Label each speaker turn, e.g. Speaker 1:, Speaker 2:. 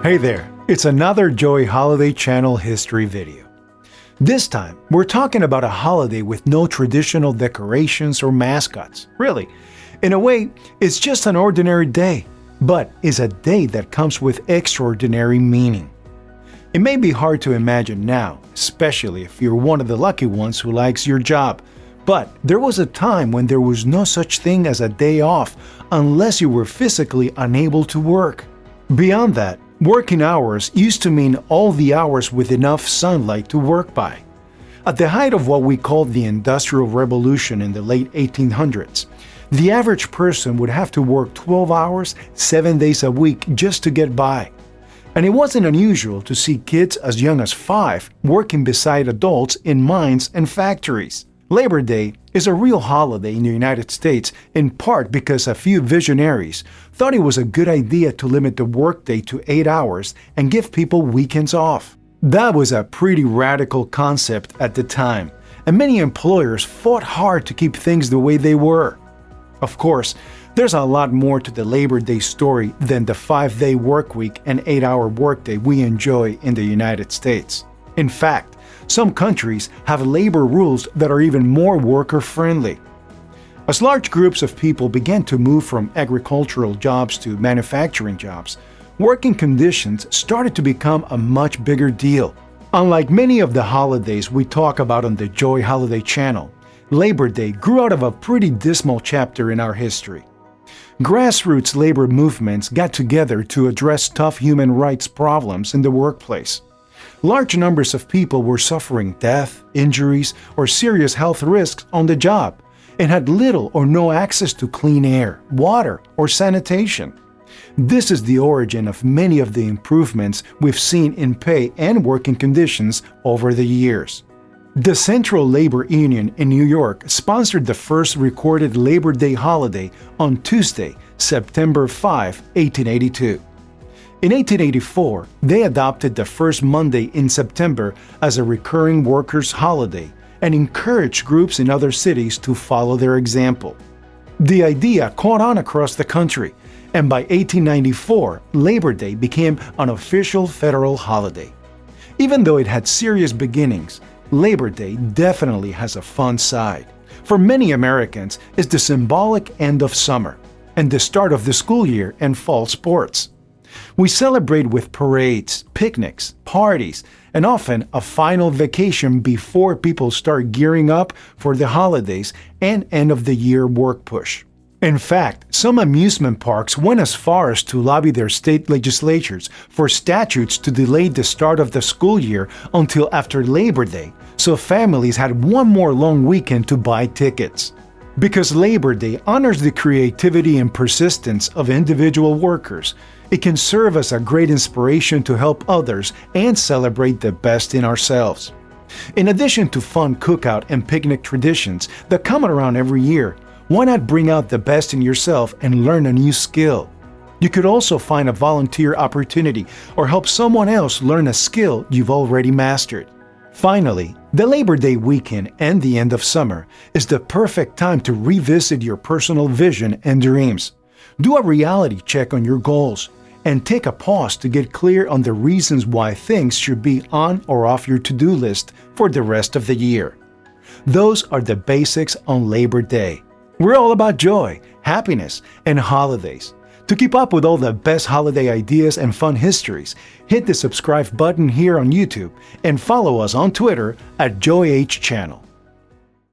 Speaker 1: Hey there, it's another Joy Holiday Channel history video. This time, we're talking about a holiday with no traditional decorations or mascots. Really, in a way, it's just an ordinary day, but is a day that comes with extraordinary meaning. It may be hard to imagine now, especially if you're one of the lucky ones who likes your job, but there was a time when there was no such thing as a day off unless you were physically unable to work. Beyond that, working hours used to mean all the hours with enough sunlight to work by. At the height of what we called the Industrial Revolution in the late 1800s, the average person would have to work 12 hours, 7 days a week just to get by. And it wasn't unusual to see kids as young as 5 working beside adults in mines and factories. Labor Day is a real holiday in the United States, in part because a few visionaries thought it was a good idea to limit the workday to 8 hours and give people weekends off. That was a pretty radical concept at the time, and many employers fought hard to keep things the way they were. Of course, there's a lot more to the Labor Day story than the 5-day workweek and 8-hour workday we enjoy in the United States. In fact, some countries have labor rules that are even more worker-friendly. As large groups of people began to move from agricultural jobs to manufacturing jobs, working conditions started to become a much bigger deal. Unlike many of the holidays we talk about on the Joy Holiday Channel, Labor Day grew out of a pretty dismal chapter in our history. Grassroots labor movements got together to address tough human rights problems in the workplace. Large numbers of people were suffering death, injuries, or serious health risks on the job and had little or no access to clean air, water, or sanitation. This is the origin of many of the improvements we've seen in pay and working conditions over the years. The Central Labor Union in New York sponsored the first recorded Labor Day holiday on Tuesday, September 5, 1882. In 1884, they adopted the first Monday in September as a recurring workers' holiday and encouraged groups in other cities to follow their example. The idea caught on across the country, and by 1894, Labor Day became an official federal holiday. Even though it had serious beginnings, Labor Day definitely has a fun side. For many Americans, it's the symbolic end of summer and the start of the school year and fall sports. We celebrate with parades, picnics, parties, and often a final vacation before people start gearing up for the holidays and end-of-the-year work push. In fact, some amusement parks went as far as to lobby their state legislatures for statutes to delay the start of the school year until after Labor Day, so families had one more long weekend to buy tickets. Because Labor Day honors the creativity and persistence of individual workers, it can serve as a great inspiration to help others and celebrate the best in ourselves. In addition to fun cookout and picnic traditions that come around every year, why not bring out the best in yourself and learn a new skill? You could also find a volunteer opportunity or help someone else learn a skill you've already mastered. Finally, the Labor Day weekend and the end of summer is the perfect time to revisit your personal vision and dreams. Do a reality check on your goals and take a pause to get clear on the reasons why things should be on or off your to-do list for the rest of the year. Those are the basics on Labor Day. We're all about joy, happiness, and holidays. To keep up with all the best holiday ideas and fun histories, hit the subscribe button here on YouTube and follow us on Twitter at JoyH Channel.